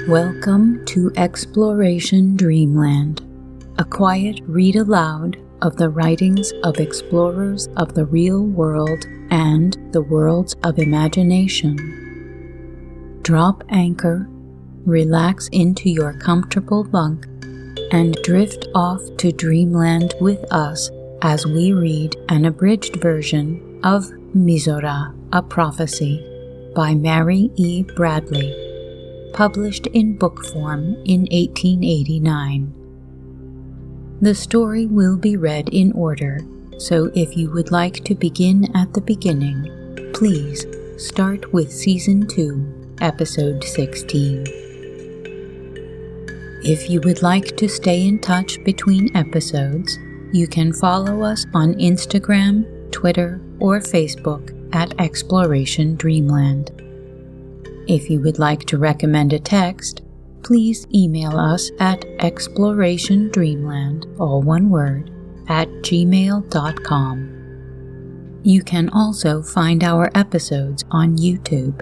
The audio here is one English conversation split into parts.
Welcome to Exploration Dreamland, a quiet read-aloud of the writings of explorers of the real world and the worlds of imagination. Drop anchor, relax into your comfortable bunk, and drift off to Dreamland with us as we read an abridged version of MIZORA, a Prophecy by Mary E. Bradley, published in book form in 1889. The story will be read in order, so if you would like to begin at the beginning, please start with Season 2, Episode 16. If you would like to stay in touch between episodes, you can follow us on Instagram, Twitter, or Facebook at Exploration Dreamland. If you would like to recommend a text, please email us at explorationdreamland, all one word, @gmail.com. You can also find our episodes on YouTube.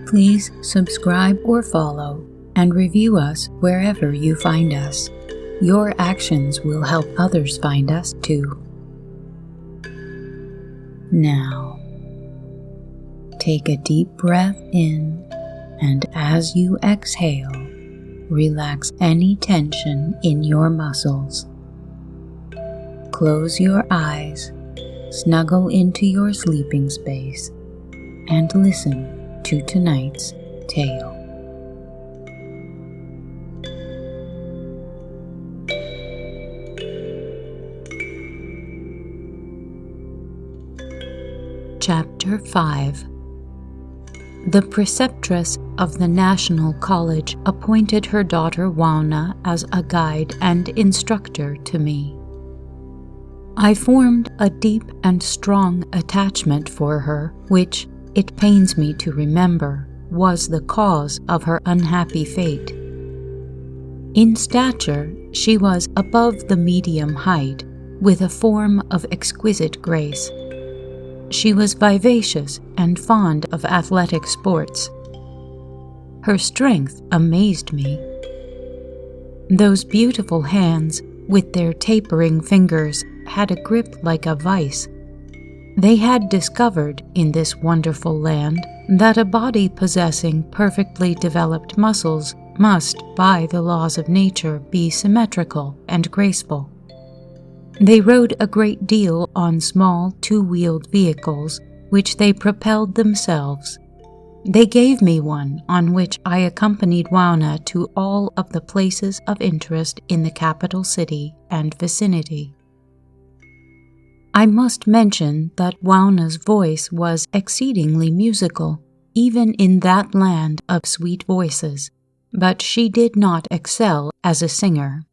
Please subscribe or follow and review us wherever you find us. Your actions will help others find us too. Now, take a deep breath in, and as you exhale, relax any tension in your muscles. Close your eyes, snuggle into your sleeping space, and listen to tonight's tale. Chapter 5. The preceptress of the National College appointed her daughter Wauna as a guide and instructor to me. I formed a deep and strong attachment for her, which, it pains me to remember, was the cause of her unhappy fate. In stature, she was above the medium height, with a form of exquisite grace. She was vivacious and fond of athletic sports. Her strength amazed me. Those beautiful hands, with their tapering fingers, had a grip like a vice. They had discovered, in this wonderful land, that a body possessing perfectly developed muscles must, by the laws of nature, be symmetrical and graceful. They rode a great deal on small two-wheeled vehicles, which they propelled themselves. They gave me one on which I accompanied Wauna to all of the places of interest in the capital city and vicinity. I must mention that Wauna's voice was exceedingly musical, even in that land of sweet voices, but she did not excel as a singer.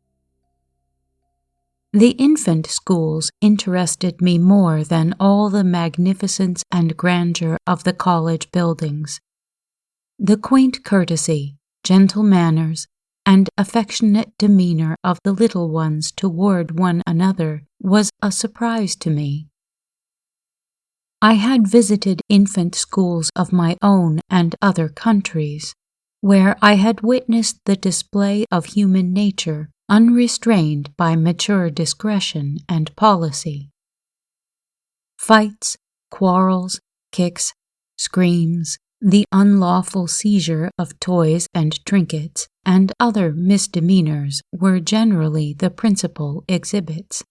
The infant schools interested me more than all the magnificence and grandeur of the college buildings. The quaint courtesy, gentle manners, and affectionate demeanor of the little ones toward one another was a surprise to me. I had visited infant schools of my own and other countries, where I had witnessed the display of human nature unrestrained by mature discretion and policy. Fights, quarrels, kicks, screams, the unlawful seizure of toys and trinkets, and other misdemeanors were generally the principal exhibits.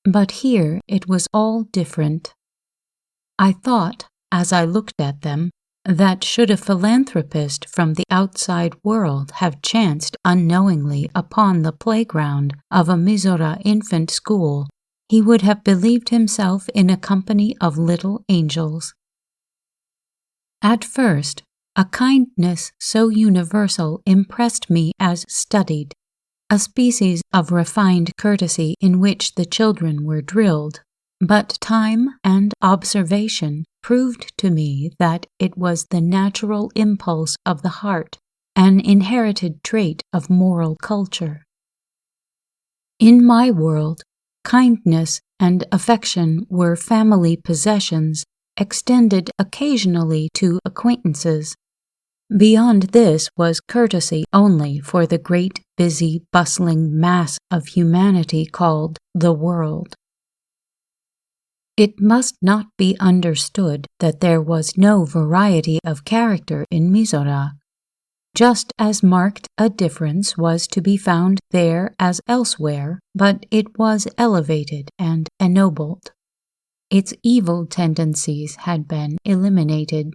But here it was all different. I thought, as I looked at them, that should a philanthropist from the outside world have chanced unknowingly upon the playground of a MIZORA infant school, he would have believed himself in a company of little angels. At first, a kindness so universal impressed me as studied, a species of refined courtesy in which the children were drilled. But time and observation proved to me that it was the natural impulse of the heart, an inherited trait of moral culture. In my world, kindness and affection were family possessions extended occasionally to acquaintances, Beyond this was courtesy only for the great, busy, bustling mass of humanity called the world. It must not be understood that there was no variety of character in MIZORA, just as marked a difference was to be found there as elsewhere, but it was elevated and ennobled. Its evil tendencies had been eliminated.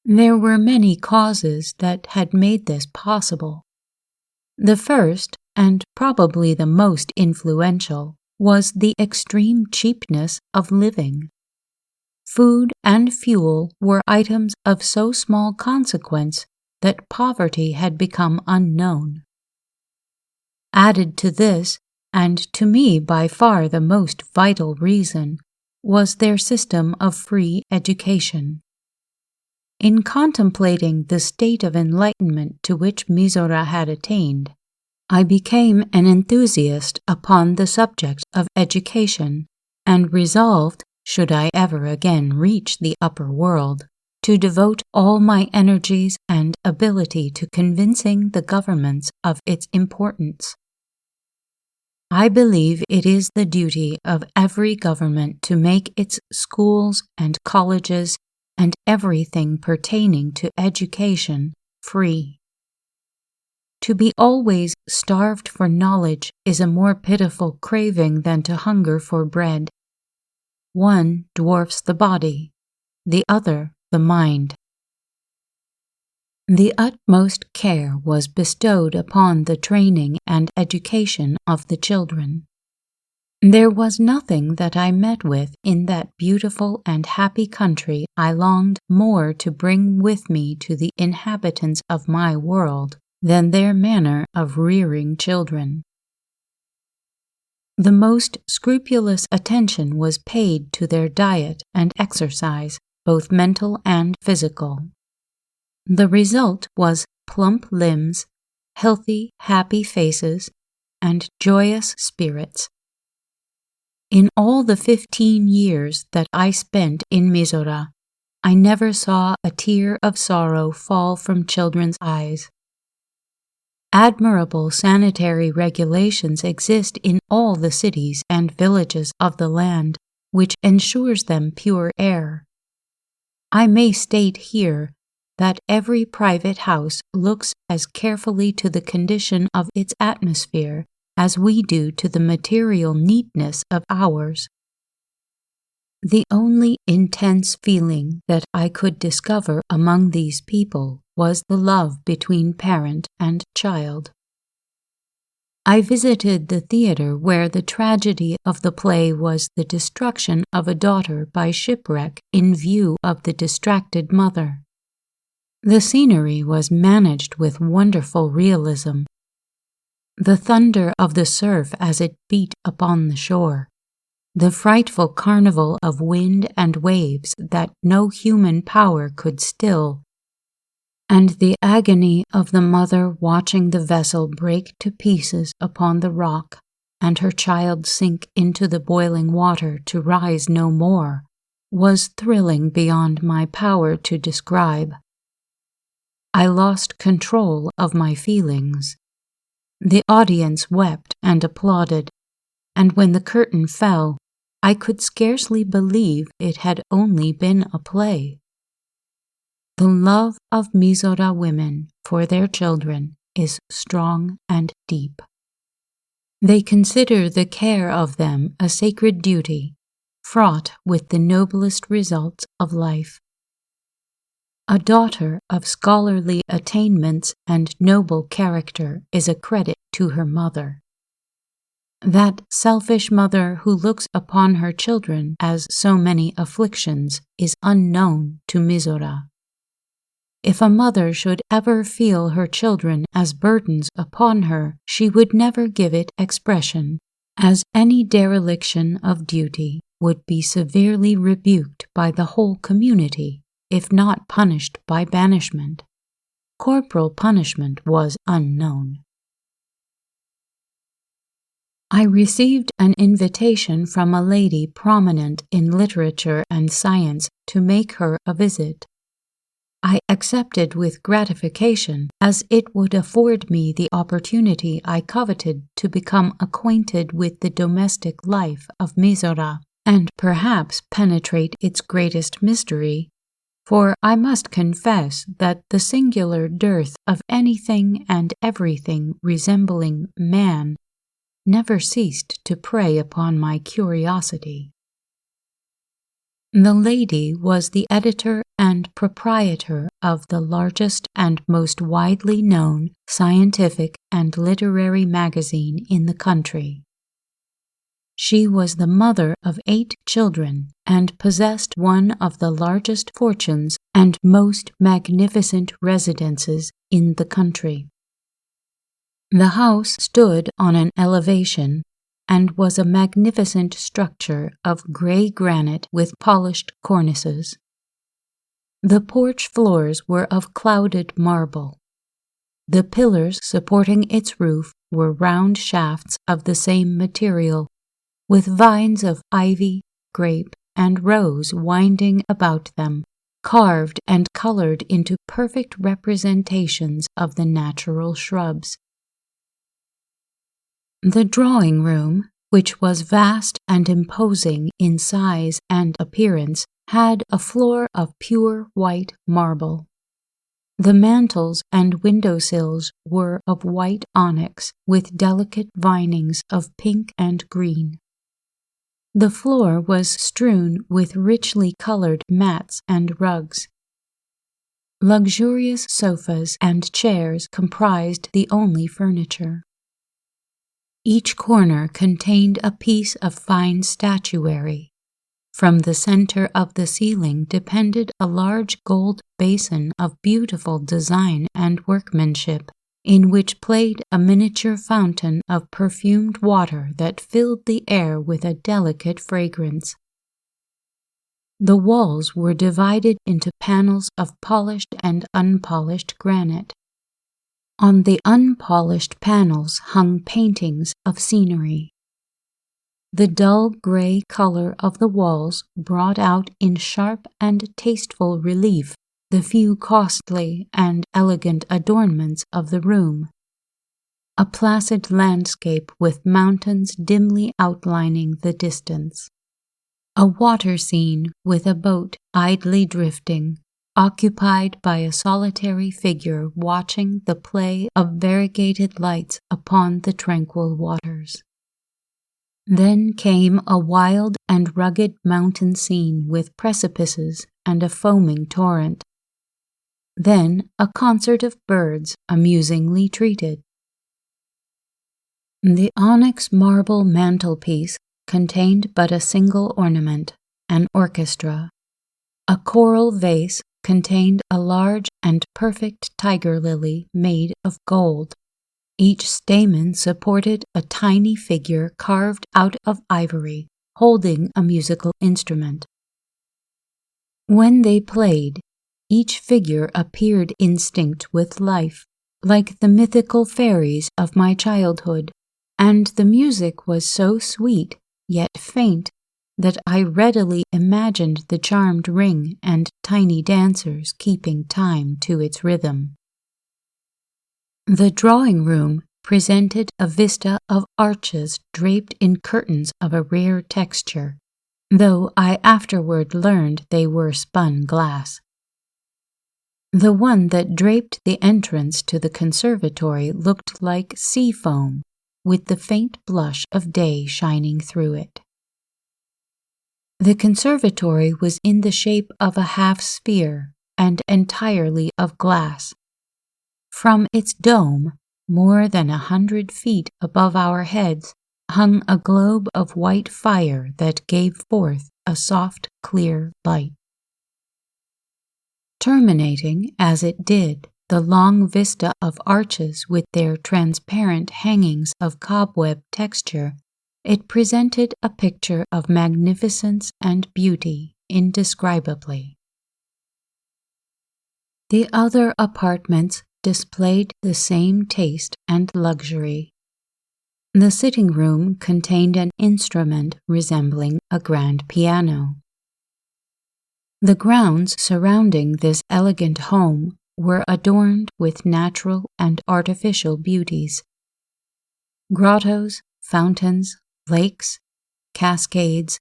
There were many causes that had made this possible. The first, and probably the most influential, was the extreme cheapness of living. Food and fuel were items of so small consequence that poverty had become unknown. Added to this, and to me by far the most vital reason, was their system of free education. In contemplating the state of enlightenment to which MIZORA had attained, I became an enthusiast upon the subject of education, and resolved, should I ever again reach the upper world, to devote all my energies and ability to convincing the governments of its importance. I believe it is the duty of every government to make its schools and colleges and everything pertaining to education free. To be always starved for knowledge is a more pitiful craving than to hunger for bread. One dwarfs the body, the other the mind. The utmost care was bestowed upon the training and education of the children. There was nothing that I met with in that beautiful and happy country I longed more to bring with me to the inhabitants of my world than their manner of rearing children. The most scrupulous attention was paid to their diet and exercise, both mental and physical. The result was plump limbs, healthy, happy faces, and joyous spirits. In all the 15 years that I spent in MIZORA, I never saw a tear of sorrow fall from children's eyes. Admirable sanitary regulations exist in all the cities and villages of the land, which ensures them pure air. I may state here that every private house looks as carefully to the condition of its atmosphere as we do to the material neatness of ours. The only intense feeling that I could discover among these people was the love between parent and child. I visited the theater where the tragedy of the play was the destruction of a daughter by shipwreck in view of the distracted mother. The scenery was managed with wonderful realism. The thunder of the surf as it beat upon the shore, the frightful carnival of wind and waves that no human power could still, and the agony of the mother watching the vessel break to pieces upon the rock and her child sink into the boiling water to rise no more, was thrilling beyond my power to describe. I lost control of my feelings. The audience wept and applauded, and when the curtain fell, I could scarcely believe it had only been a play. The love of MIZORA women for their children is strong and deep. They consider the care of them a sacred duty, fraught with the noblest results of life. A daughter of scholarly attainments and noble character is a credit to her mother. That selfish mother who looks upon her children as so many afflictions is unknown to MIZORA. If a mother should ever feel her children as burdens upon her, she would never give it expression, as any dereliction of duty would be severely rebuked by the whole community, if not punished by banishment. Corporal punishment was unknown. I received an invitation from a lady prominent in literature and science to make her a visit. I accepted with gratification, as it would afford me the opportunity I coveted to become acquainted with the domestic life of MIZORA, and perhaps penetrate its greatest mystery, for I must confess that the singular dearth of anything and everything resembling man never ceased to prey upon my curiosity. The lady was the editor and proprietor of the largest and most widely known scientific and literary magazine in the country. She was the mother of 8 children and possessed one of the largest fortunes and most magnificent residences in the country. The house stood on an elevation and was a magnificent structure of gray granite with polished cornices. The porch floors were of clouded marble. The pillars supporting its roof were round shafts of the same material, with vines of ivy, grape, and rose winding about them, carved and colored into perfect representations of the natural shrubs. The drawing-room, which was vast and imposing in size and appearance, had a floor of pure white marble. The mantels and window-sills were of white onyx with delicate vinings of pink and green. The floor was strewn with richly colored mats and rugs. Luxurious sofas and chairs comprised the only furniture. Each corner contained a piece of fine statuary. From the center of the ceiling depended a large gold basin of beautiful design and workmanship, in which played a miniature fountain of perfumed water that filled the air with a delicate fragrance. The walls were divided into panels of polished and unpolished granite. On the unpolished panels hung paintings of scenery. The dull gray color of the walls brought out in sharp and tasteful relief the few costly and elegant adornments of the room. A placid landscape with mountains dimly outlining the distance. A water scene with a boat idly drifting, occupied by a solitary figure watching the play of variegated lights upon the tranquil waters. Then came a wild and rugged mountain scene with precipices and a foaming torrent. Then a concert of birds amusingly treated. The onyx marble mantelpiece contained but a single ornament, an orchestra. A coral vase contained a large and perfect tiger lily made of gold. Each stamen supported a tiny figure carved out of ivory, holding a musical instrument. When they played, each figure appeared instinct with life, like the mythical fairies of my childhood, and the music was so sweet, yet faint, that I readily imagined the charmed ring and tiny dancers keeping time to its rhythm. The drawing-room presented a vista of arches draped in curtains of a rare texture, though I afterward learned they were spun glass. The one that draped the entrance to the conservatory looked like sea foam, with the faint blush of day shining through it. The conservatory was in the shape of a half-sphere and entirely of glass. From its dome, more than 100 feet above our heads, hung a globe of white fire that gave forth a soft, clear light. Terminating, as it did, the long vista of arches with their transparent hangings of cobweb texture, it presented a picture of magnificence and beauty indescribably. The other apartments displayed the same taste and luxury. The sitting room contained an instrument resembling a grand piano. The grounds surrounding this elegant home were adorned with natural and artificial beauties. Grottos, fountains, lakes, cascades,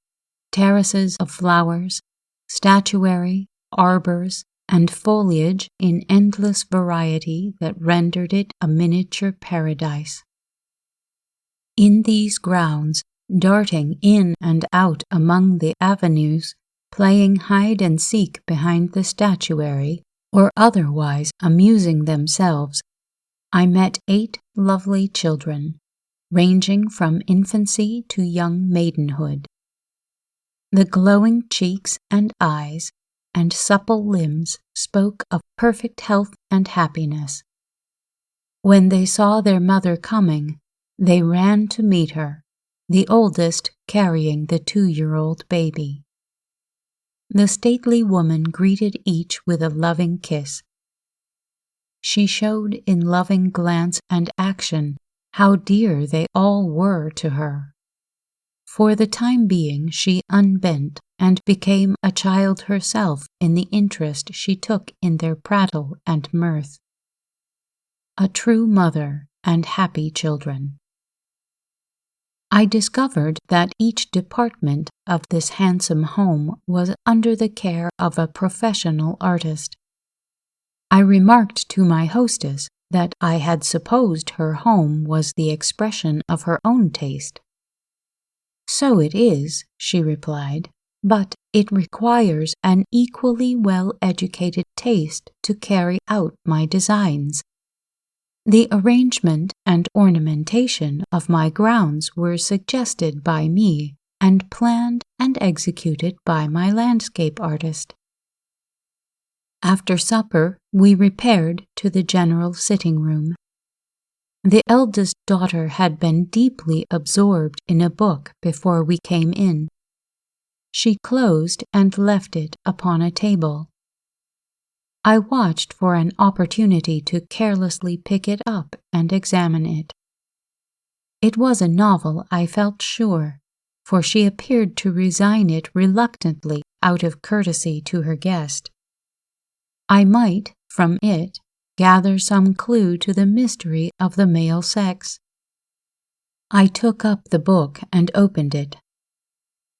terraces of flowers, statuary, arbors, and foliage in endless variety that rendered it a miniature paradise. In these grounds, darting in and out among the avenues, playing hide and seek behind the statuary, or otherwise amusing themselves, I met 8 lovely children, ranging from infancy to young maidenhood. The glowing cheeks and eyes and supple limbs spoke of perfect health and happiness. When they saw their mother coming, they ran to meet her, the oldest carrying the 2-year-old baby. The stately woman greeted each with a loving kiss. She showed in loving glance and action how dear they all were to her. For the time being she unbent and became a child herself in the interest she took in their prattle and mirth. A true mother and happy children. I discovered that each department of this handsome home was under the care of a professional artist. I remarked to my hostess that I had supposed her home was the expression of her own taste. So it is, she replied, but it requires an equally well-educated taste to carry out my designs. The arrangement and ornamentation of my grounds were suggested by me and planned and executed by my landscape artist. After supper, we repaired to the general sitting room. The eldest daughter had been deeply absorbed in a book before we came in. She closed and left it upon a table. I watched for an opportunity to carelessly pick it up and examine it. It was a novel, I felt sure, for she appeared to resign it reluctantly out of courtesy to her guest. I might, from it, gather some clue to the mystery of the male sex. I took up the book and opened it.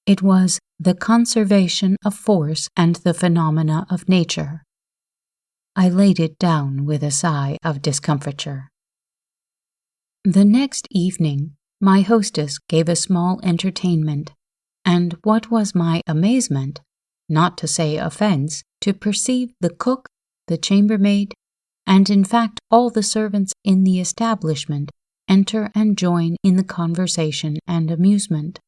It was The Conservation of Force and the Phenomena of Nature. I laid it down with a sigh of discomfiture. The next evening, my hostess gave a small entertainment, and what was my amazement, not to say offense, to perceive the cook, the chambermaid, and in fact all the servants in the establishment enter and join in the conversation and amusement.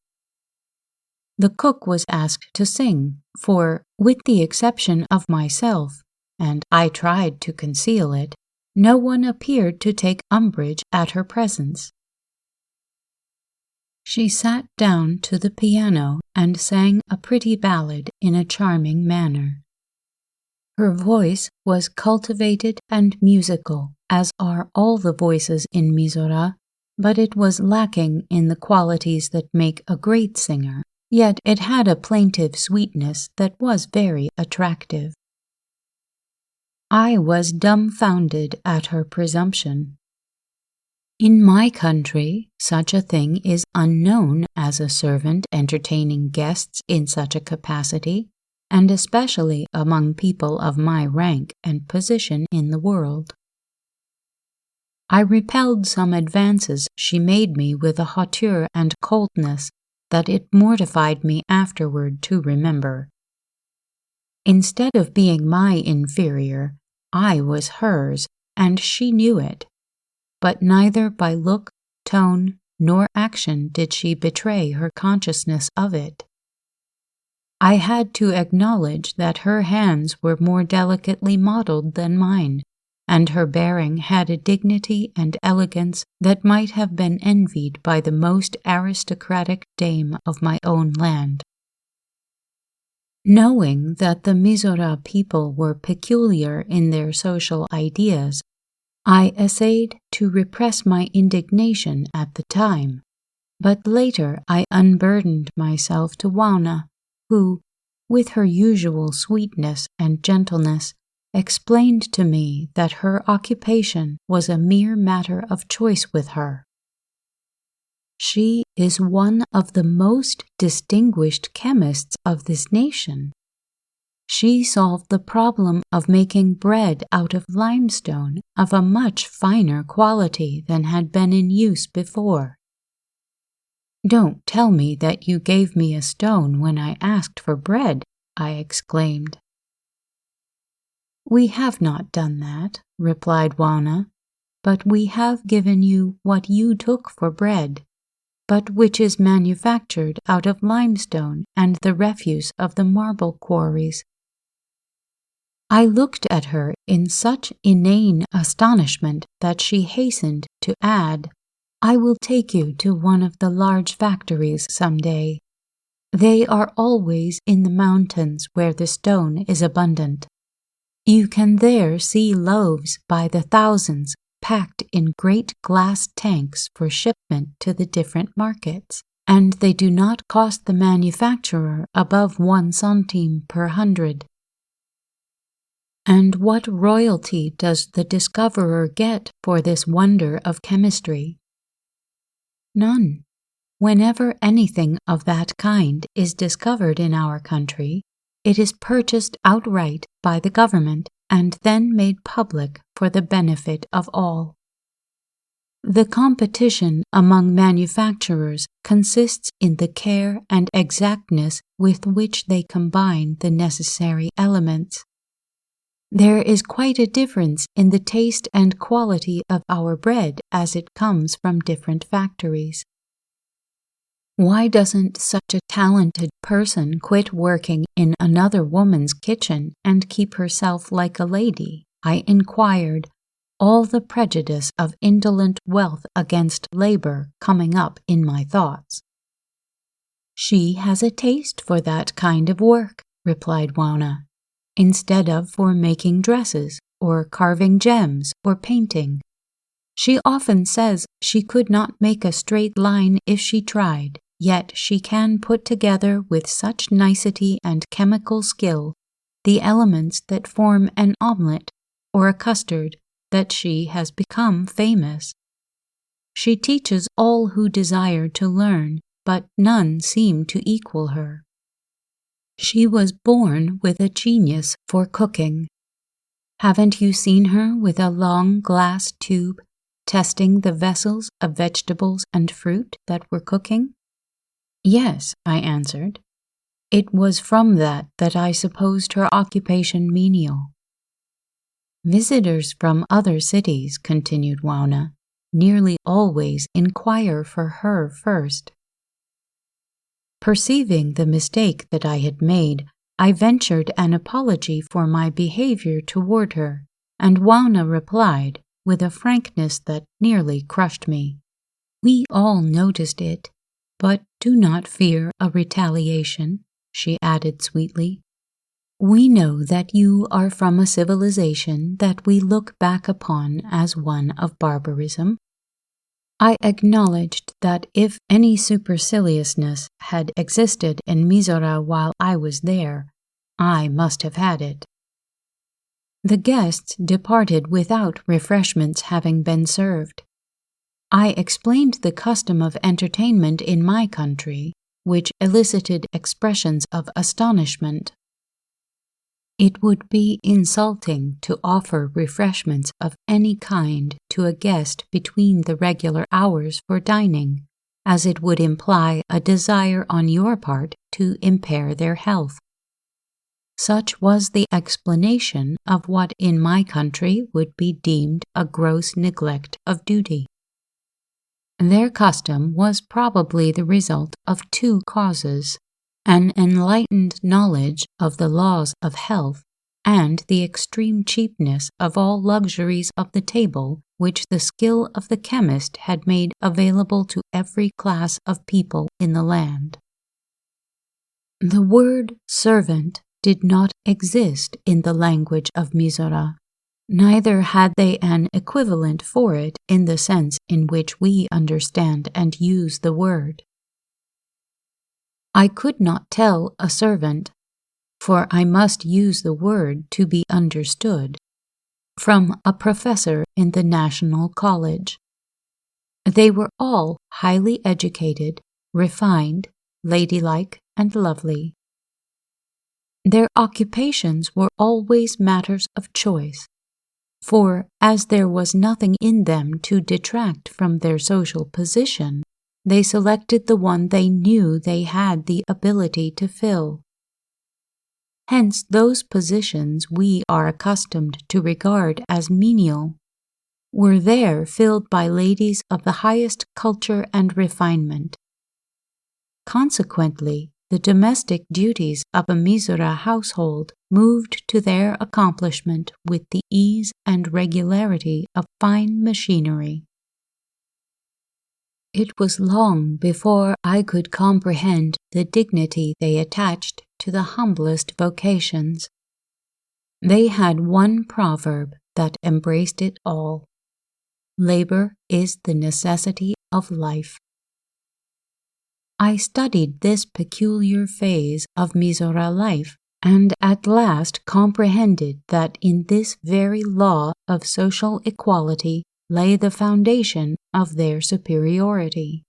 The cook was asked to sing, for, with the exception of myself, and I tried to conceal it, no one appeared to take umbrage at her presence. She sat down to the piano and sang a pretty ballad in a charming manner. Her voice was cultivated and musical, as are all the voices in MIZORA, but it was lacking in the qualities that make a great singer, yet it had a plaintive sweetness that was very attractive. I was dumbfounded at her presumption. In my country, such a thing is unknown as a servant entertaining guests in such a capacity, and especially among people of my rank and position in the world. I repelled some advances she made me with a hauteur and coldness that it mortified me afterward to remember. Instead of being my inferior, I was hers, and she knew it, but neither by look, tone, nor action did she betray her consciousness of it. I had to acknowledge that her hands were more delicately modeled than mine, and her bearing had a dignity and elegance that might have been envied by the most aristocratic dame of my own land. Knowing that the MIZORA people were peculiar in their social ideas, I essayed to repress my indignation at the time, but later I unburdened myself to Wauna, who, with her usual sweetness and gentleness, explained to me that her occupation was a mere matter of choice with her. She is one of the most distinguished chemists of this nation. She solved the problem of making bread out of limestone of a much finer quality than had been in use before. "Don't tell me that you gave me a stone when I asked for bread," I exclaimed. "We have not done that," replied Juana, "but we have given you what you took for bread, but which is manufactured out of limestone and the refuse of the marble quarries." I looked at her in such inane astonishment that she hastened to add, "I will take you to one of the large factories some day. They are always in the mountains where the stone is abundant. You can there see loaves by the thousands packed in great glass tanks for shipment to the different markets, and they do not cost the manufacturer above 1 centime per 100. And what royalty does the discoverer get for this wonder of chemistry? None. Whenever anything of that kind is discovered in our country, it is purchased outright by the government and then made public for the benefit of all. The competition among manufacturers consists in the care and exactness with which they combine the necessary elements. There is quite a difference in the taste and quality of our bread as it comes from different factories. Why doesn't such a talented person quit working in another woman's kitchen and keep herself like a lady?" I inquired, all the prejudice of indolent wealth against labor coming up in my thoughts. "She has a taste for that kind of work," replied Juana, "instead of for making dresses, or carving gems, or painting. She often says she could not make a straight line if she tried, yet she can put together with such nicety and chemical skill the elements that form an omelette or a custard that she has become famous. She teaches all who desire to learn, but none seem to equal her. She was born with a genius for cooking. Haven't you seen her with a long glass tube testing the vessels of vegetables and fruit that were cooking?" "Yes," I answered. "It was from that I supposed her occupation menial." "Visitors from other cities," continued Juana, "nearly always inquire for her first." Perceiving the mistake that I had made, I ventured an apology for my behavior toward her, and Juana replied, with a frankness that nearly crushed me, "We all noticed it, but do not fear a retaliation," she added sweetly. "We know that you are from a civilization that we look back upon as one of barbarism." I acknowledged that if any superciliousness had existed in MIZORA while I was there, I must have had it. The guests departed without refreshments having been served. I explained the custom of entertainment in my country, which elicited expressions of astonishment. It would be insulting to offer refreshments of any kind to a guest between the regular hours for dining, as it would imply a desire on your part to impair their health. Such was the explanation of what in my country would be deemed a gross neglect of duty. Their custom was probably the result of 2 causes: an enlightened knowledge of the laws of health, and the extreme cheapness of all luxuries of the table which the skill of the chemist had made available to every class of people in the land. The word servant did not exist in the language of MIZORA, neither had they an equivalent for it in the sense in which we understand and use the word. I could not tell a servant, for I must use the word to be understood, from a professor in the National College. They were all highly educated, refined, ladylike, and lovely. Their occupations were always matters of choice, for as there was nothing in them to detract from their social position, they selected the one they knew they had the ability to fill. Hence those positions we are accustomed to regard as menial were there filled by ladies of the highest culture and refinement. Consequently, the domestic duties of a MIZORA household moved to their accomplishment with the ease and regularity of fine machinery. It was long before I could comprehend the dignity they attached to the humblest vocations. They had one proverb that embraced it all: labor is the necessity of life. I studied this peculiar phase of MIZORA life, and at last comprehended that in this very law of social equality lay the foundation of their superiority.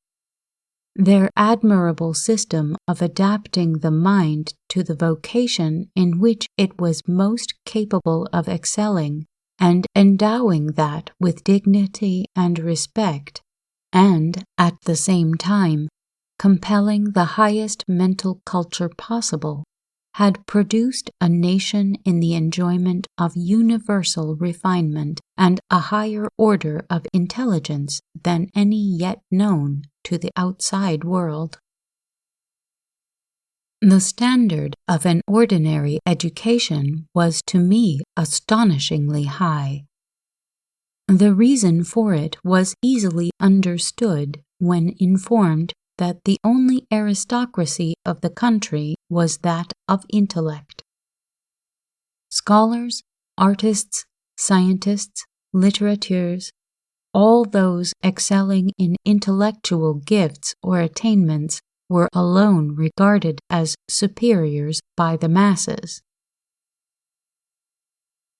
Their admirable system of adapting the mind to the vocation in which it was most capable of excelling, and endowing that with dignity and respect, and, at the same time, compelling the highest mental culture possible, had produced a nation in the enjoyment of universal refinement and a higher order of intelligence than any yet known to the outside world. The standard of an ordinary education was to me astonishingly high. The reason for it was easily understood when informed that the only aristocracy of the country was that of intellect. Scholars, artists, scientists, littérateurs, all those excelling in intellectual gifts or attainments were alone regarded as superiors by the masses.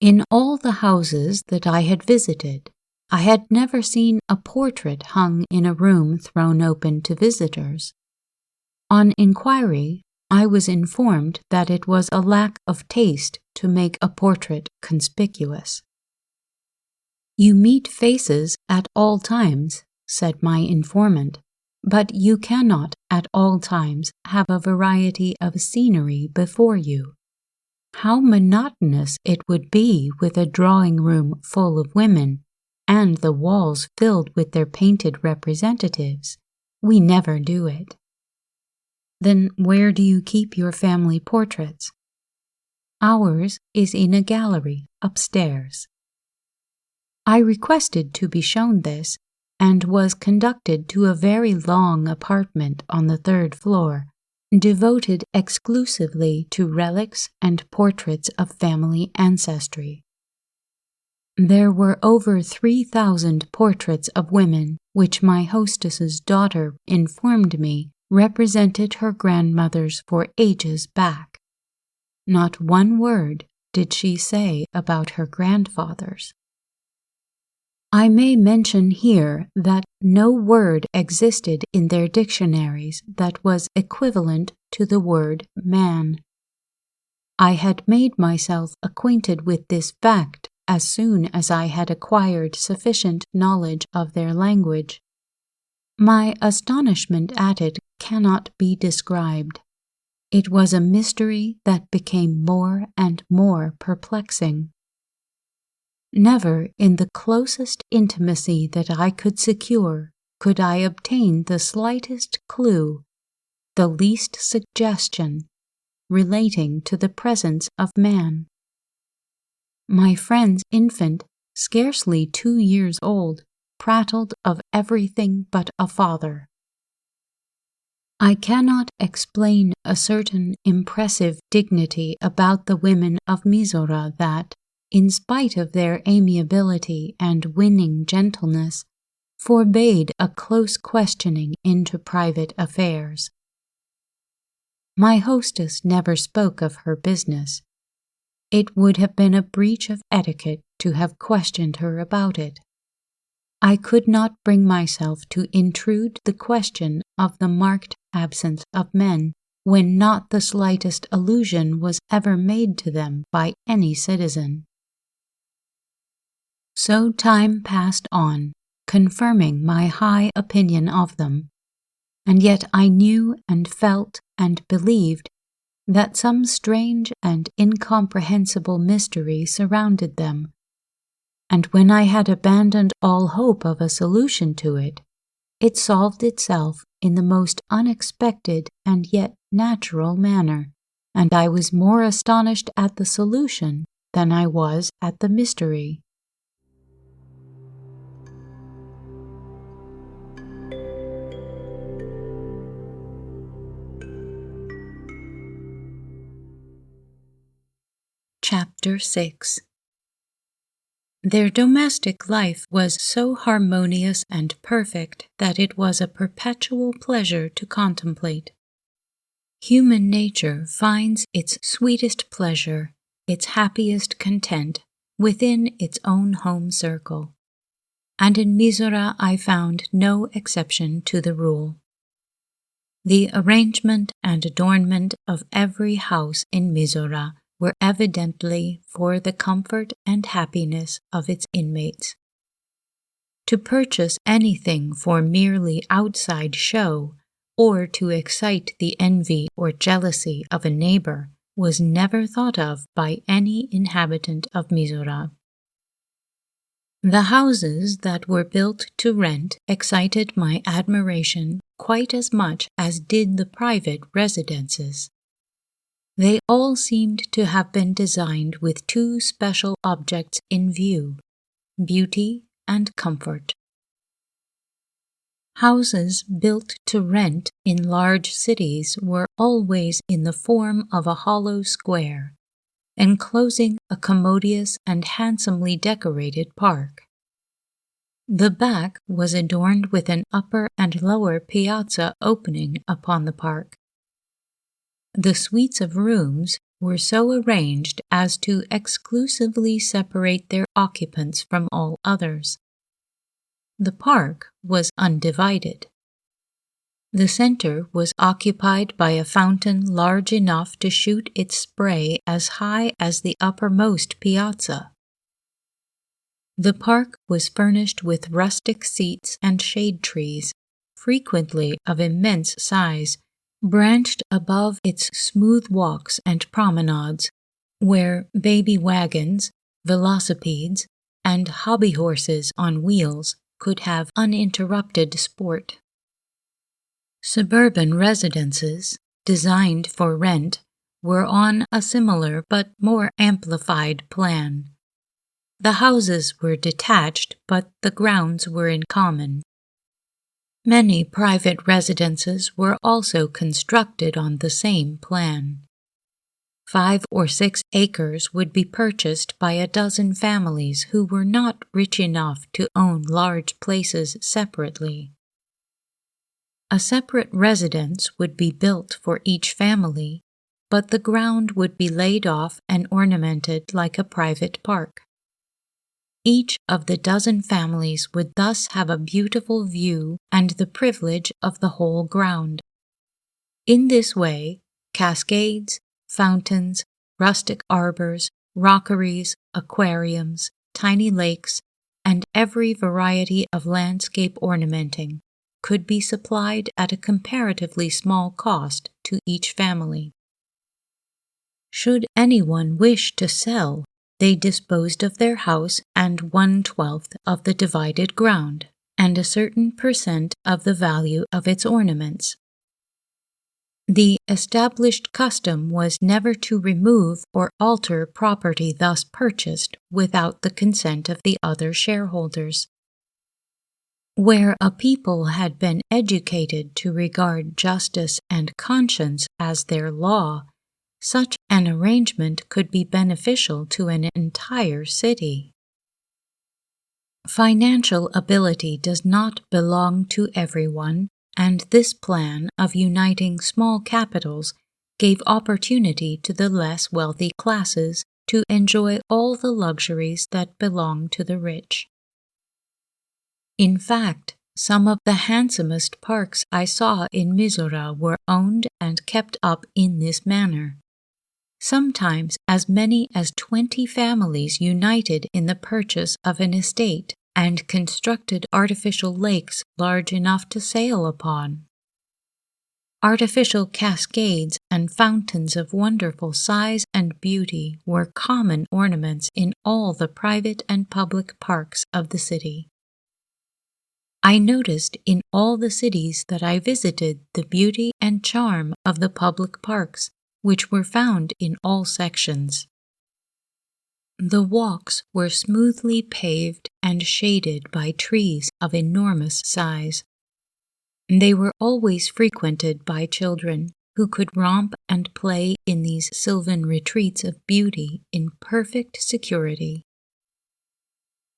In all the houses that I had visited, I had never seen a portrait hung in a room thrown open to visitors. On inquiry, I was informed that it was a lack of taste to make a portrait conspicuous. "You meet faces at all times," said my informant, "but you cannot at all times have a variety of scenery before you. How monotonous it would be with a drawing-room full of women, and the walls filled with their painted representatives. We never do it." "Then where do you keep your family portraits?" "Ours is in a gallery upstairs." I requested to be shown this, and was conducted to a very long apartment on the 3rd floor, devoted exclusively to relics and portraits of family ancestry. There were over 3,000 portraits of women, which my hostess's daughter informed me represented her grandmothers for ages back. Not one word did she say about her grandfathers. I may mention here that no word existed in their dictionaries that was equivalent to the word man. I had made myself acquainted with this fact as soon as I had acquired sufficient knowledge of their language. My astonishment at it cannot be described. It was a mystery that became more and more perplexing. Never in the closest intimacy that I could secure could I obtain the slightest clue, the least suggestion, relating to the presence of man. My friend's infant, scarcely 2 years old, prattled of everything but a father. I cannot explain a certain impressive dignity about the women of MIZORA that, in spite of their amiability and winning gentleness, forbade a close questioning into private affairs. My hostess never spoke of her business. It would have been a breach of etiquette to have questioned her about it. I could not bring myself to intrude the question of the marked absence of men when not the slightest allusion was ever made to them by any citizen. So time passed on, confirming my high opinion of them, and yet I knew and felt and believed that some strange and incomprehensible mystery surrounded them, and when I had abandoned all hope of a solution to it, it solved itself in the most unexpected and yet natural manner, and I was more astonished at the solution than I was at the mystery. Chapter 6. Their domestic life was so harmonious and perfect that it was a perpetual pleasure to contemplate. Human nature finds its sweetest pleasure, its happiest content, within its own home circle, and in MIZORA I found no exception to the rule. The arrangement and adornment of every house in MIZORA were evidently for the comfort and happiness of its inmates. To purchase anything for merely outside show, or to excite the envy or jealousy of a neighbor, was never thought of by any inhabitant of MIZORA. The houses that were built to rent excited my admiration quite as much as did the private residences. They all seemed to have been designed with two special objects in view: beauty and comfort. Houses built to rent in large cities were always in the form of a hollow square, enclosing a commodious and handsomely decorated park. The back was adorned with an upper and lower piazza opening upon the park. The suites of rooms were so arranged as to exclusively separate their occupants from all others. The park was undivided. The center was occupied by a fountain large enough to shoot its spray as high as the uppermost piazza. The park was furnished with rustic seats and shade trees, frequently of immense size, branched above its smooth walks and promenades, where baby wagons, velocipedes, and hobby horses on wheels could have uninterrupted sport. Suburban residences, designed for rent, were on a similar but more amplified plan. The houses were detached, but the grounds were in common. Many private residences were also constructed on the same plan. 5 or 6 acres would be purchased by a dozen families who were not rich enough to own large places separately. A separate residence would be built for each family, but the ground would be laid off and ornamented like a private park. Each of the dozen families would thus have a beautiful view and the privilege of the whole ground. In this way, cascades, fountains, rustic arbors, rockeries, aquariums, tiny lakes, and every variety of landscape ornamenting could be supplied at a comparatively small cost to each family. Should anyone wish to sell, they disposed of their house and 1/12 of the divided ground, and a certain % of the value of its ornaments. The established custom was never to remove or alter property thus purchased without the consent of the other shareholders. Where a people had been educated to regard justice and conscience as their law, such an arrangement could be beneficial to an entire city. Financial ability does not belong to everyone, and this plan of uniting small capitals gave opportunity to the less wealthy classes to enjoy all the luxuries that belong to the rich. In fact, some of the handsomest parks I saw in MIZORA were owned and kept up in this manner. Sometimes as many as 20 families united in the purchase of an estate and constructed artificial lakes large enough to sail upon. Artificial cascades and fountains of wonderful size and beauty were common ornaments in all the private and public parks of the city. I noticed in all the cities that I visited the beauty and charm of the public parks, which were found in all sections. The walks were smoothly paved and shaded by trees of enormous size. They were always frequented by children who could romp and play in these sylvan retreats of beauty in perfect security.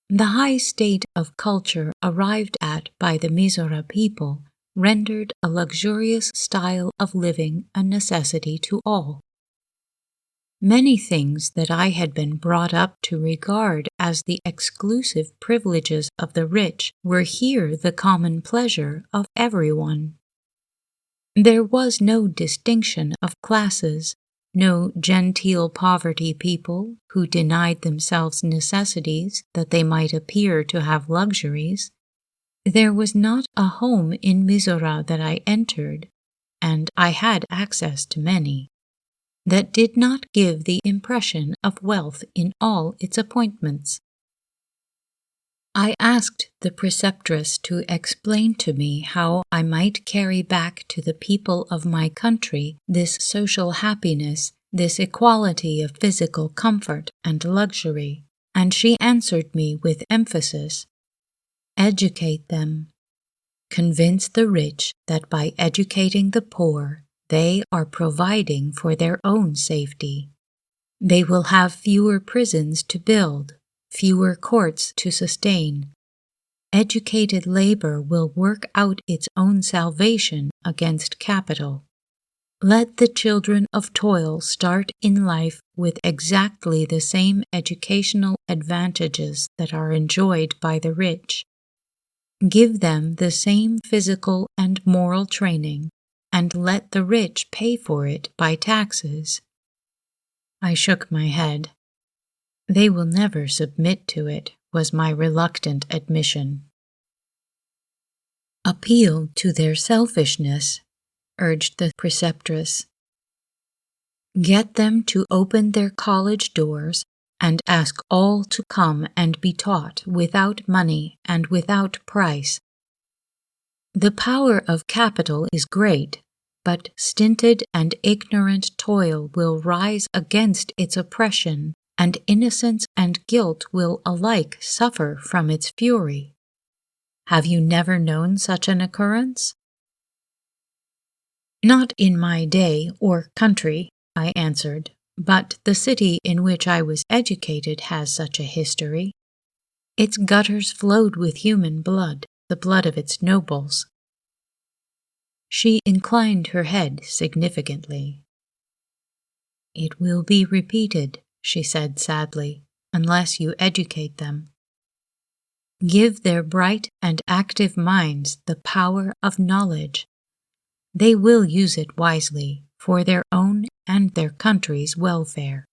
The high state of culture arrived at by the MIZORA people rendered a luxurious style of living a necessity to all. Many things that I had been brought up to regard as the exclusive privileges of the rich were here the common pleasure of everyone. There was no distinction of classes, no genteel poverty people who denied themselves necessities that they might appear to have luxuries. There was not a home in MIZORA that I entered, and I had access to many, that did not give the impression of wealth in all its appointments. I asked the preceptress to explain to me how I might carry back to the people of my country this social happiness, this equality of physical comfort and luxury, and she answered me with emphasis, "Educate them. Convince the rich that by educating the poor, they are providing for their own safety. They will have fewer prisons to build, fewer courts to sustain. Educated labor will work out its own salvation against capital. Let the children of toil start in life with exactly the same educational advantages that are enjoyed by the rich. Give them the same physical and moral training, and let the rich pay for it by taxes." I shook my head. "They will never submit to it," was my reluctant admission. "Appeal to their selfishness," urged the preceptress. "Get them to open their college doors and ask all to come and be taught without money and without price. The power of capital is great, but stinted and ignorant toil will rise against its oppression, and innocence and guilt will alike suffer from its fury. Have you never known such an occurrence?" "Not in my day or country," I answered, "but the city in which I was educated has such a history. Its gutters flowed with human blood, the blood of its nobles." She inclined her head significantly. "It will be repeated," she said sadly, "unless you educate them. Give their bright and active minds the power of knowledge. They will use it wisely for their own and their country's welfare."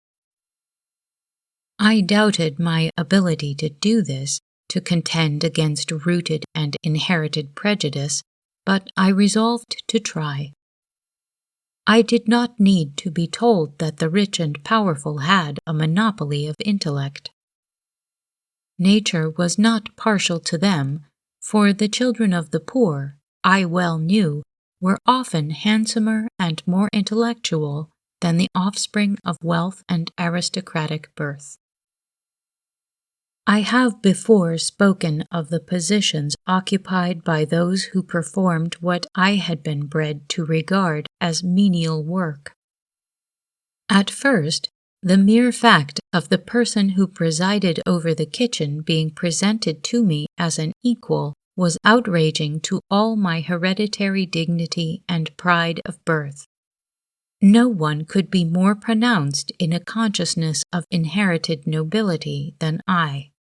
I doubted my ability to do this, to contend against rooted and inherited prejudice, but I resolved to try. I did not need to be told that the rich and powerful had a monopoly of intellect. Nature was not partial to them, for the children of the poor, I well knew, were often handsomer and more intellectual than the offspring of wealth and aristocratic birth. I have before spoken of the positions occupied by those who performed what I had been bred to regard as menial work. At first, the mere fact of the person who presided over the kitchen being presented to me as an equal was outraging to all my hereditary dignity and pride of birth. No one could be more pronounced in a consciousness of inherited nobility than I.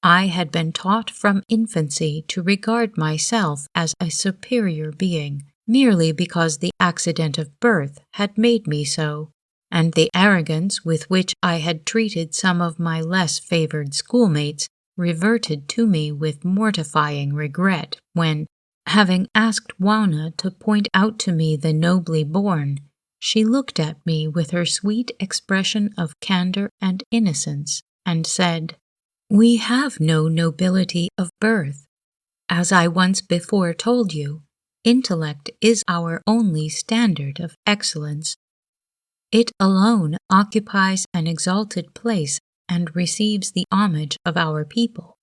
I had been taught from infancy to regard myself as a superior being, merely because the accident of birth had made me so, and the arrogance with which I had treated some of my less favored schoolmates reverted to me with mortifying regret when, having asked Wauna to point out to me the nobly born, she looked at me with her sweet expression of candor and innocence, and said, "We have no nobility of birth. As I once before told you, intellect is our only standard of excellence. It alone occupies an exalted place and receives the homage of our people."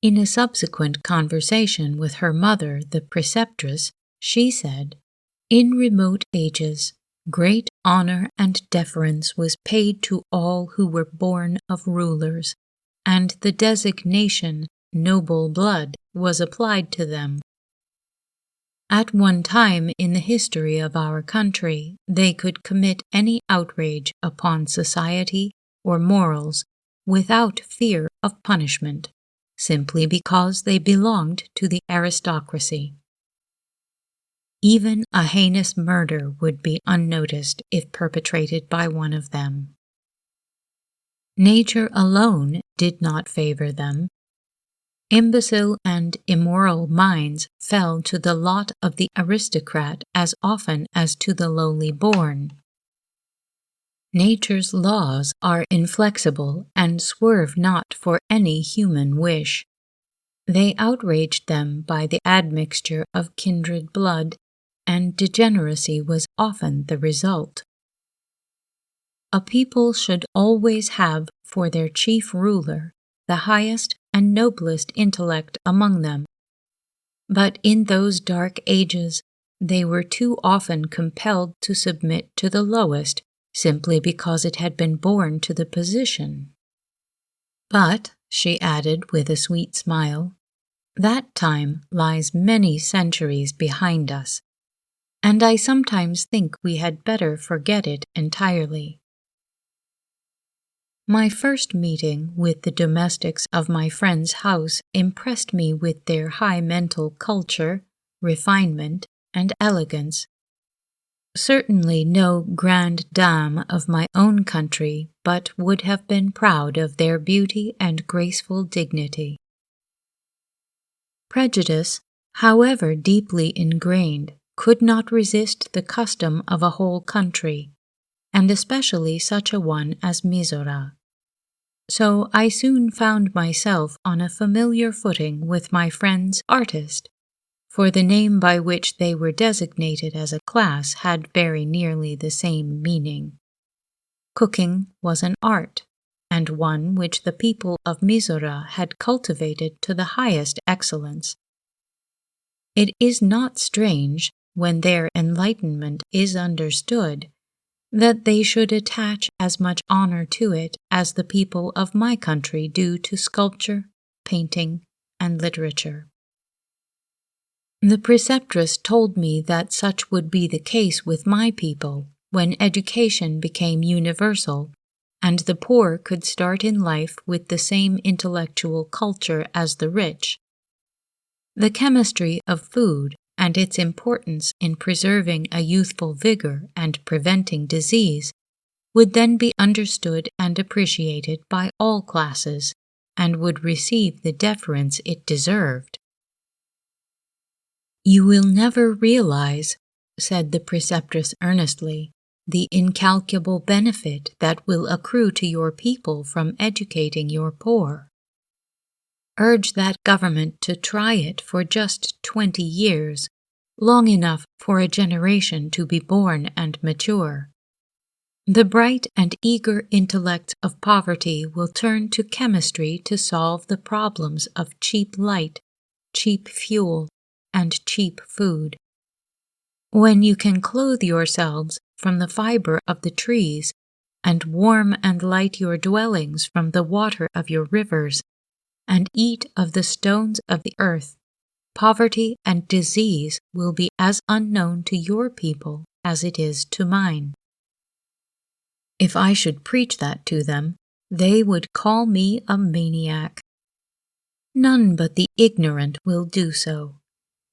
In a subsequent conversation with her mother, the preceptress, she said, "In remote ages, great honor and deference was paid to all who were born of rulers, and the designation noble blood was applied to them. At one time in the history of our country, they could commit any outrage upon society or morals without fear of punishment, simply because they belonged to the aristocracy. Even a heinous murder would be unnoticed if perpetrated by one of them. Nature alone did not favor them. Imbecile and immoral minds fell to the lot of the aristocrat as often as to the lowly born. Nature's laws are inflexible and swerve not for any human wish. They outraged them by the admixture of kindred blood, and degeneracy was often the result. A people should always have for their chief ruler the highest and noblest intellect among them. But in those dark ages, they were too often compelled to submit to the lowest simply because it had been born to the position. But," she added with a sweet smile, "that time lies many centuries behind us, and I sometimes think we had better forget it entirely." My first meeting with the domestics of my friend's house impressed me with their high mental culture, refinement, and elegance. Certainly no grande dame of my own country but would have been proud of their beauty and graceful dignity. Prejudice, however deeply ingrained, could not resist the custom of a whole country, and especially such a one as MIZORA. So I soon found myself on a familiar footing with my friend's artist, for the name by which they were designated as a class had very nearly the same meaning. Cooking was an art, and one which the people of MIZORA had cultivated to the highest excellence. It is not strange, when their enlightenment is understood, that they should attach as much honor to it as the people of my country do to sculpture, painting, and literature. The preceptress told me that such would be the case with my people when education became universal and the poor could start in life with the same intellectual culture as the rich. The chemistry of food and its importance in preserving a youthful vigor and preventing disease would then be understood and appreciated by all classes, and would receive the deference it deserved. "You will never realize," said the preceptress earnestly, "the incalculable benefit that will accrue to your people from educating your poor. Urge that government to try it for just 20 years, long enough for a generation to be born and mature. The bright and eager intellect of poverty will turn to chemistry to solve the problems of cheap light, cheap fuel, and cheap food. When you can clothe yourselves from the fiber of the trees, and warm and light your dwellings from the water of your rivers, and eat of the stones of the earth, poverty and disease will be as unknown to your people as it is to mine. If I should preach that to them, they would call me a maniac. None but the ignorant will do so.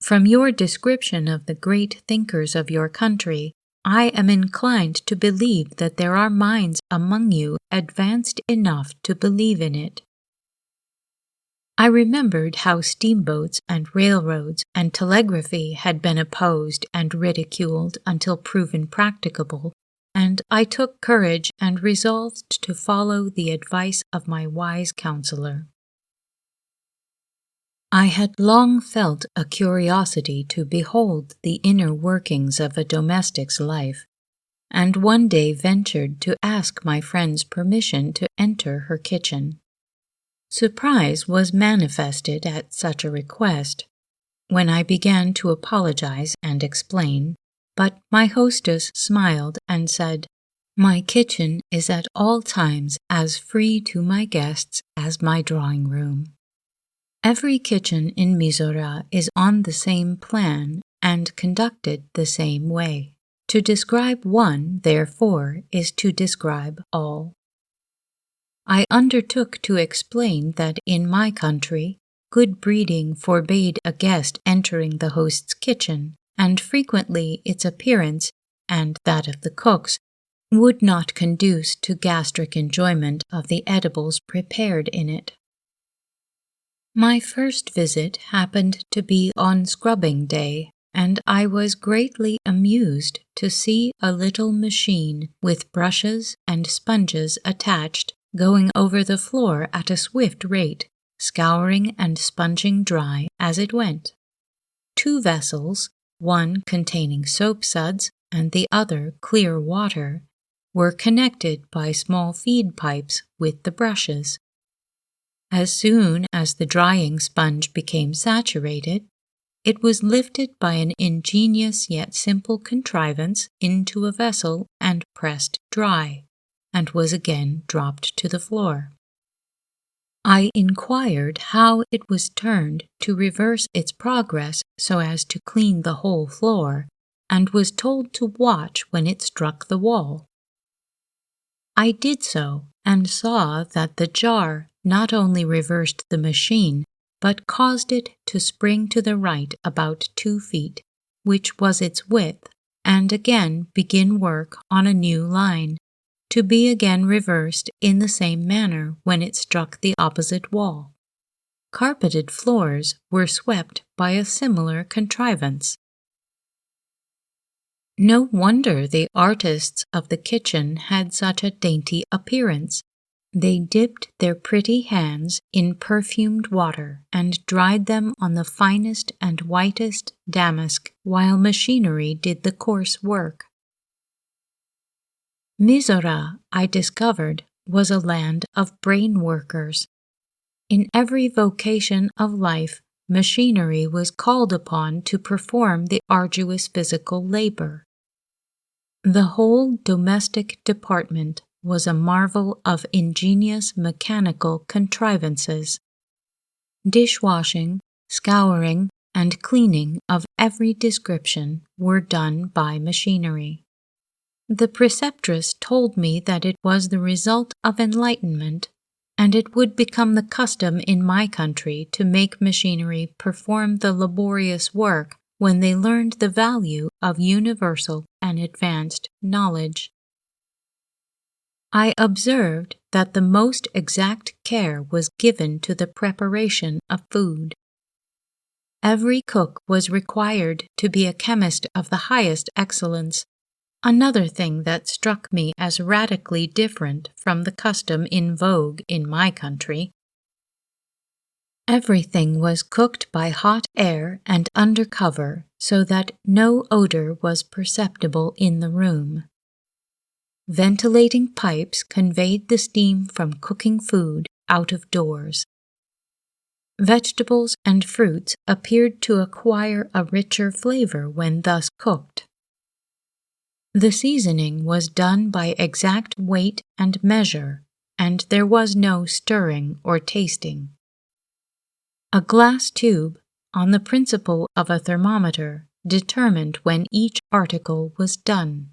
From your description of the great thinkers of your country, I am inclined to believe that there are minds among you advanced enough to believe in it. I remembered how steamboats and railroads and telegraphy had been opposed and ridiculed until proven practicable, and I took courage and resolved to follow the advice of my wise counselor. I had long felt a curiosity to behold the inner workings of a domestic's life, and one day ventured to ask my friend's permission to enter her kitchen. Surprise was manifested at such a request, when I began to apologize and explain, but my hostess smiled and said, "My kitchen is at all times as free to my guests as my drawing room." Every kitchen in MIZORA is on the same plan and conducted the same way. To describe one, therefore, is to describe all. I undertook to explain that in my country, good breeding forbade a guest entering the host's kitchen, and frequently its appearance, and that of the cooks, would not conduce to gastric enjoyment of the edibles prepared in it. My first visit happened to be on scrubbing day, and I was greatly amused to see a little machine with brushes and sponges attached going over the floor at a swift rate, scouring and sponging dry as it went. 2 vessels, one containing soap suds and the other clear water, were connected by small feed pipes with the brushes. As soon as the drying sponge became saturated, it was lifted by an ingenious yet simple contrivance into a vessel and pressed dry, and was again dropped to the floor. I inquired how it was turned to reverse its progress so as to clean the whole floor, and was told to watch when it struck the wall. I did so, and saw that the jar not only reversed the machine, but caused it to spring to the right about 2 feet, which was its width, and again begin work on a new line, to be again reversed in the same manner when it struck the opposite wall. Carpeted floors were swept by a similar contrivance. No wonder the artists of the kitchen had such a dainty appearance. They dipped their pretty hands in perfumed water and dried them on the finest and whitest damask while machinery did the coarse work. MIZORA, I discovered, was a land of brain workers. In every vocation of life, machinery was called upon to perform the arduous physical labor. The whole domestic department was a marvel of ingenious mechanical contrivances. Dishwashing, scouring, and cleaning of every description were done by machinery. The preceptress told me that it was the result of enlightenment, and it would become the custom in my country to make machinery perform the laborious work when they learned the value of universal and advanced knowledge. I observed that the most exact care was given to the preparation of food. Every cook was required to be a chemist of the highest excellence, another thing that struck me as radically different from the custom in vogue in my country. Everything was cooked by hot air and under cover so that no odor was perceptible in the room. Ventilating pipes conveyed the steam from cooking food out of doors. Vegetables and fruits appeared to acquire a richer flavor when thus cooked. The seasoning was done by exact weight and measure, and there was no stirring or tasting. A glass tube, on the principle of a thermometer, determined when each article was done.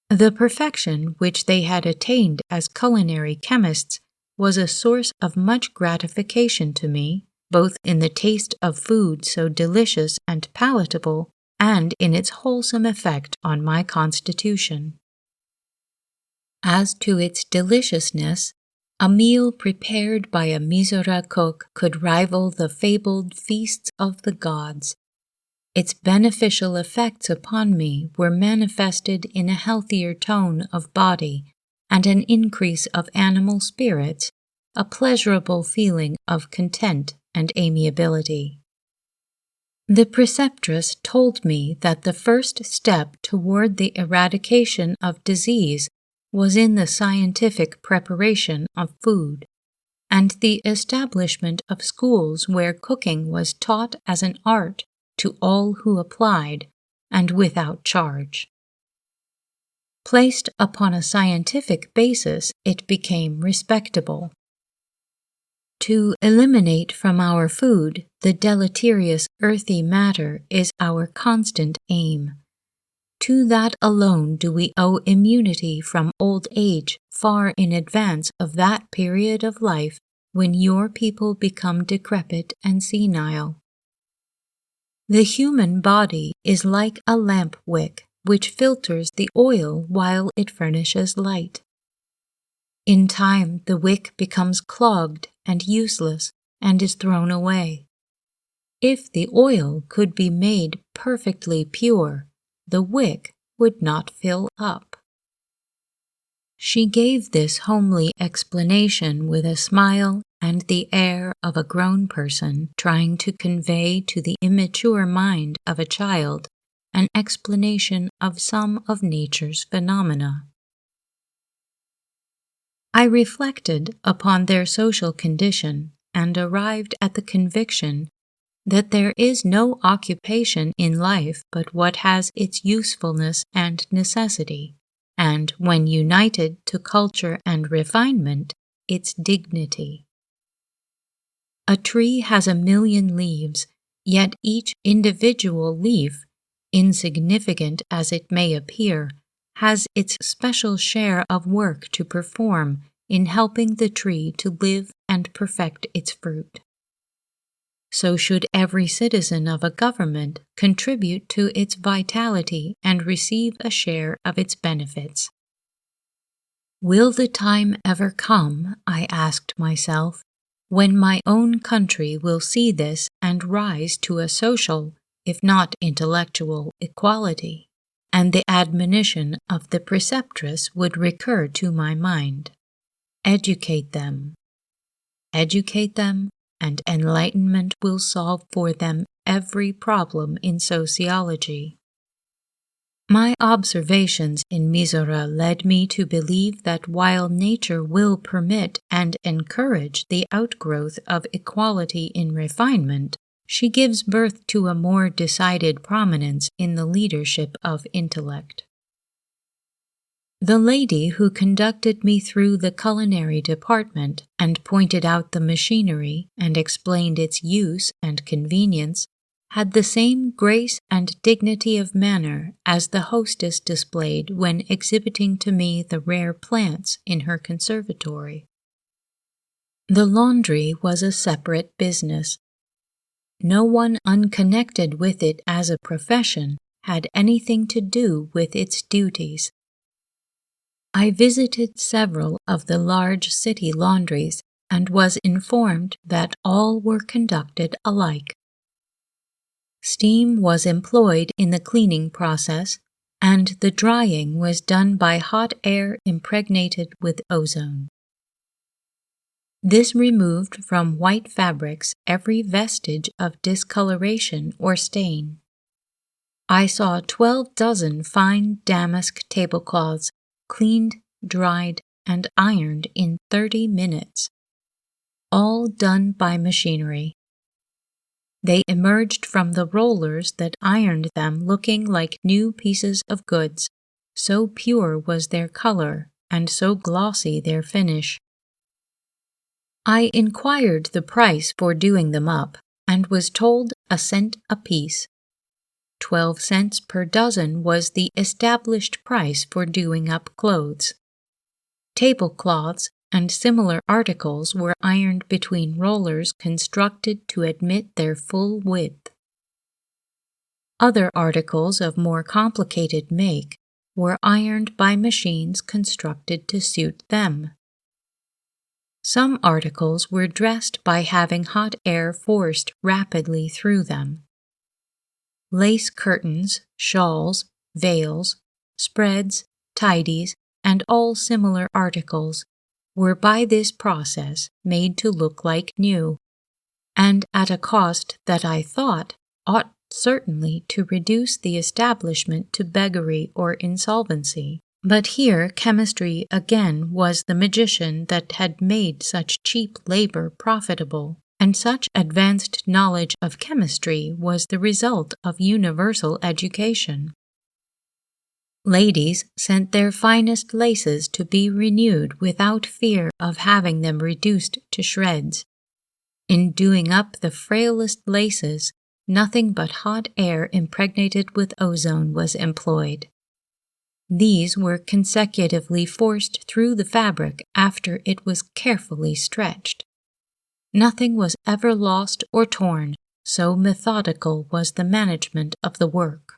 The perfection which they had attained as culinary chemists was a source of much gratification to me, both in the taste of food so delicious and palatable, and in its wholesome effect on my constitution. As to its deliciousness, a meal prepared by a MIZORA cook could rival the fabled feasts of the gods. Its beneficial effects upon me were manifested in a healthier tone of body and an increase of animal spirits, a pleasurable feeling of content and amiability. The preceptress told me that the first step toward the eradication of disease was in the scientific preparation of food, and the establishment of schools where cooking was taught as an art to all who applied, and without charge. Placed upon a scientific basis, it became respectable. To eliminate from our food the deleterious earthy matter is our constant aim. To that alone do we owe immunity from old age far in advance of that period of life when your people become decrepit and senile. The human body is like a lamp wick which filters the oil while it furnishes light. In time, the wick becomes clogged and useless and is thrown away. If the oil could be made perfectly pure, the wick would not fill up. She gave this homely explanation with a smile and the air of a grown person trying to convey to the immature mind of a child an explanation of some of nature's phenomena. I reflected upon their social condition and arrived at the conviction that there is no occupation in life but what has its usefulness and necessity, and, when united to culture and refinement, its dignity. A tree has 1,000,000 leaves, yet each individual leaf, insignificant as it may appear, has its special share of work to perform in helping the tree to live and perfect its fruit. So should every citizen of a government contribute to its vitality and receive a share of its benefits. Will the time ever come, I asked myself, when my own country will see this and rise to a social, if not intellectual, equality? And the admonition of the preceptress would recur to my mind. Educate them. Educate them, and enlightenment will solve for them every problem in sociology. My observations in MIZORA led me to believe that while nature will permit and encourage the outgrowth of equality in refinement, she gives birth to a more decided prominence in the leadership of intellect. The lady who conducted me through the culinary department and pointed out the machinery and explained its use and convenience had the same grace and dignity of manner as the hostess displayed when exhibiting to me the rare plants in her conservatory. The laundry was a separate business. No one unconnected with it as a profession had anything to do with its duties. I visited several of the large city laundries and was informed that all were conducted alike. Steam was employed in the cleaning process, and the drying was done by hot air impregnated with ozone. This removed from white fabrics every vestige of discoloration or stain. I saw 12 dozen fine damask tablecloths cleaned, dried, and ironed in 30 minutes, all done by machinery. They emerged from the rollers that ironed them looking like new pieces of goods, so pure was their color and so glossy their finish. I inquired the price for doing them up, and was told a cent apiece. 12 cents per dozen was the established price for doing up clothes. Tablecloths and similar articles were ironed between rollers constructed to admit their full width. Other articles of more complicated make were ironed by machines constructed to suit them. Some articles were dressed by having hot air forced rapidly through them. Lace curtains, shawls, veils, spreads, tidies, and all similar articles were by this process made to look like new, and at a cost that I thought ought certainly to reduce the establishment to beggary or insolvency. But here chemistry again was the magician that had made such cheap labor profitable, and such advanced knowledge of chemistry was the result of universal education. Ladies sent their finest laces to be renewed without fear of having them reduced to shreds. In doing up the frailest laces, nothing but hot air impregnated with ozone was employed. These were consecutively forced through the fabric after it was carefully stretched. Nothing was ever lost or torn, so methodical was the management of the work.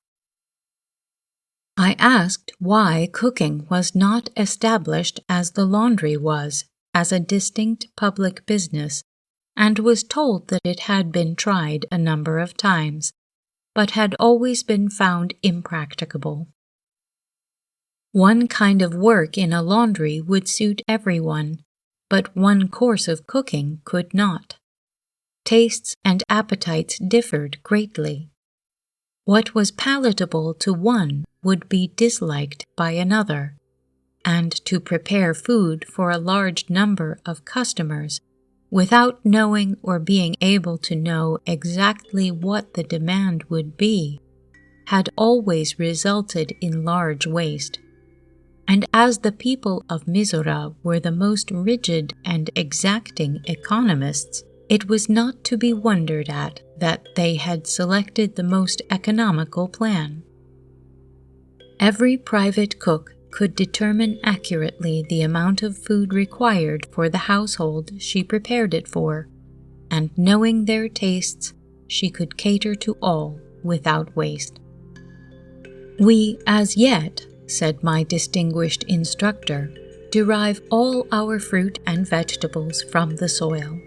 I asked why cooking was not established as the laundry was, as a distinct public business, and was told that it had been tried a number of times, but had always been found impracticable. One kind of work in a laundry would suit everyone, but one course of cooking could not. Tastes and appetites differed greatly. What was palatable to one would be disliked by another, and to prepare food for a large number of customers without knowing or being able to know exactly what the demand would be, had always resulted in large waste. And as the people of MIZORA were the most rigid and exacting economists, it was not to be wondered at that they had selected the most economical plan. Every private cook could determine accurately the amount of food required for the household she prepared it for, and knowing their tastes, she could cater to all without waste. We, as yet, said my distinguished instructor, derive all our fruit and vegetables from the soil.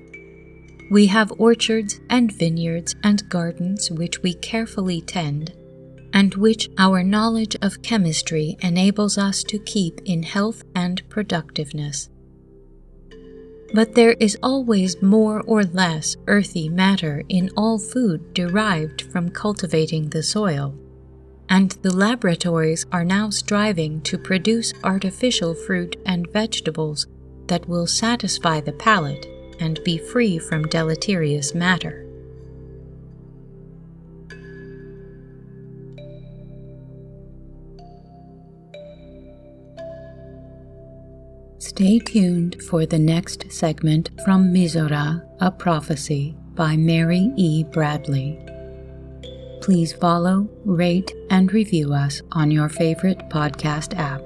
We have orchards and vineyards and gardens which we carefully tend, and which our knowledge of chemistry enables us to keep in health and productiveness. But there is always more or less earthy matter in all food derived from cultivating the soil, and the laboratories are now striving to produce artificial fruit and vegetables that will satisfy the palate and be free from deleterious matter. Stay tuned for the next segment from MIZORA, A Prophecy by Mary E. Bradley. Please follow, rate, and review us on your favorite podcast app.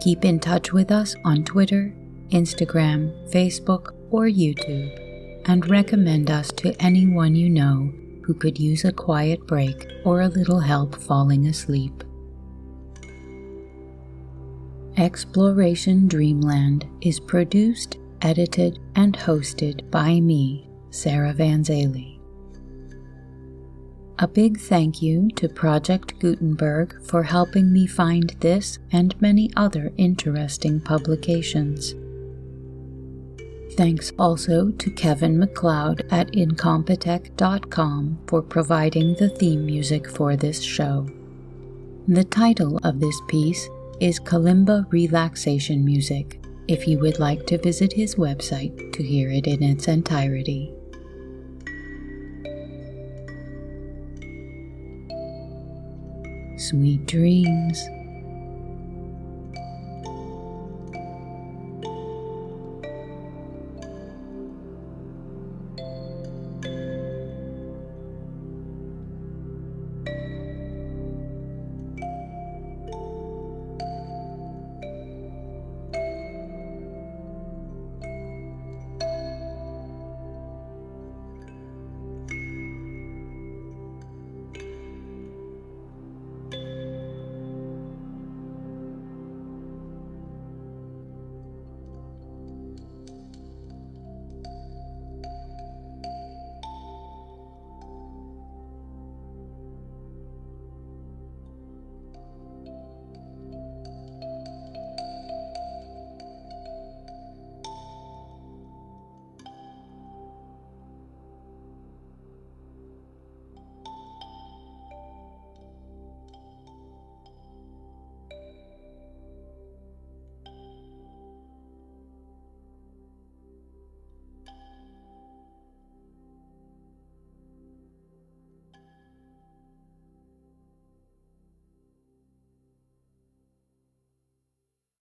Keep in touch with us on Twitter, Instagram, Facebook, or YouTube, and recommend us to anyone you know who could use a quiet break or a little help falling asleep. Exploration Dreamland is produced, edited, and hosted by me, Sarah Vanzaley. A big thank you to Project Gutenberg for helping me find this and many other interesting publications. Thanks also to Kevin MacLeod at incompetech.com for providing the theme music for this show. The title of this piece is Kalimba Relaxation Music, if you would like to visit his website to hear it in its entirety. Sweet dreams.